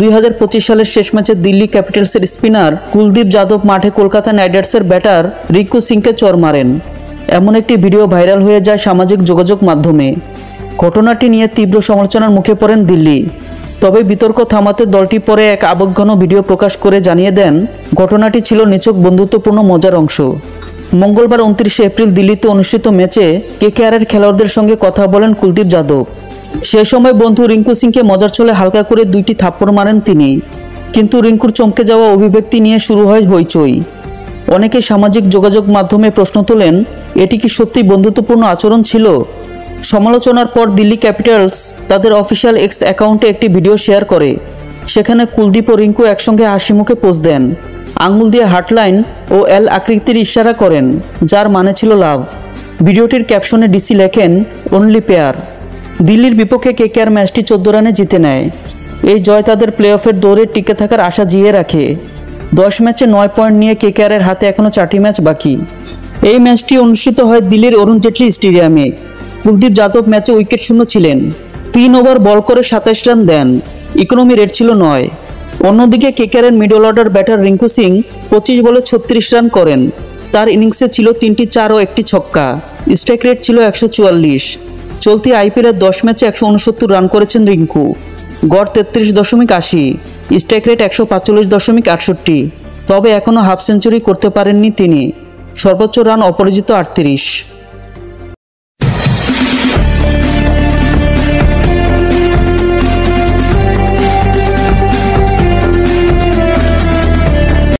2025 সালের শেষ ম্যাচে দিল্লি ক্যাপিটালসের স্পিনার কুলদীপ যাদব মাঠে কলকাতা নাইট রাইডার্সের ব্যাটার রিঙ্কু সিংকে চড় মারেন। এমন একটি ভিডিও ভাইরাল হয়ে যায় সামাজিক যোগাযোগ মাধ্যমে। ঘটনাটি নিয়ে তীব্র সমালোচনার মুখে পড়েন দিল্লি। তবে বিতর্ক থামাতে দলটি পরে এক আবেগঘন ভিডিও প্রকাশ করে জানিয়ে দেন ঘটনাটি ছিল নিছক বন্ধুত্বপূর্ণ মজার অংশ। মঙ্গলবার 29 এপ্রিল দিল্লিতে অনুষ্ঠিত ম্যাচে কেকেআরের খেলোয়াড়দের সঙ্গে কথা বলেন কুলদীপ যাদব। সে সময় বন্ধু রিঙ্কু সিংকে মজার ছলে হালকা করে 2টি থাপ্পড় মারেন তিনি। কিন্তু রিঙ্কুর চমকে যাওয়া অভিব্যক্তি নিয়ে শুরু হয় হইচই। অনেকে সামাজিক যোগাযোগ মাধ্যমে প্রশ্ন তোলেন, এটি কি সত্যি বন্ধুত্বপূর্ণ আচরণ ছিল? সমালোচনার পর দিল্লি ক্যাপিটালস তাদের অফিসিয়াল এক্স অ্যাকাউন্টে একটি ভিডিও শেয়ার করে। সেখানে কুলদীপ ও রিঙ্কু একসঙ্গে হাসি মুখে পোজ দেন, আঙুল দিয়ে হার্টলাইন ও এল আকৃতির ইশারা করেন, যার মানে ছিল লাভ। ভিডিওটির ক্যাপশনে ডিসি লেখেন, অনলি পেয়ার। দিল্লির বিপক্ষে কেকেআর ম্যাচটি 14 রানে জিতে নেয়। এই জয় তাদের প্লে অফের দৌড়ে টিকে থাকার আশা জিয়ে রাখে। 10 ম্যাচে 9 পয়েন্ট নিয়ে কেকেআরের হাতে এখনও 4টি ম্যাচ বাকি। এই ম্যাচটি অনুষ্ঠিত হয় দিল্লির অরুণ জেটলি স্টেডিয়ামে। কুলদীপ যাদব ম্যাচে উইকেট শূন্য ছিলেন। 3 ওভার বল করে 27 রান দেন। ইকোনমি রেট ছিল 9। অন্যদিকে কেকেআরের middle order batter Rinku Singh 25 বলে 36 রান করেন। তার ইনিংসে ছিল 3টি 4 ও 1টি ছক্কা। স্ট্রাইক রেট ছিল 144। চলতি আইপিএলের 10 ম্যাচে 169 রান করেছেন রিঙ্কু। গড় 33.80। Strike rate 145.68। তবে এখনও হাফ সেঞ্চুরি করতে পারেননি তিনি। সর্বোচ্চ রান অপরাজিত 38।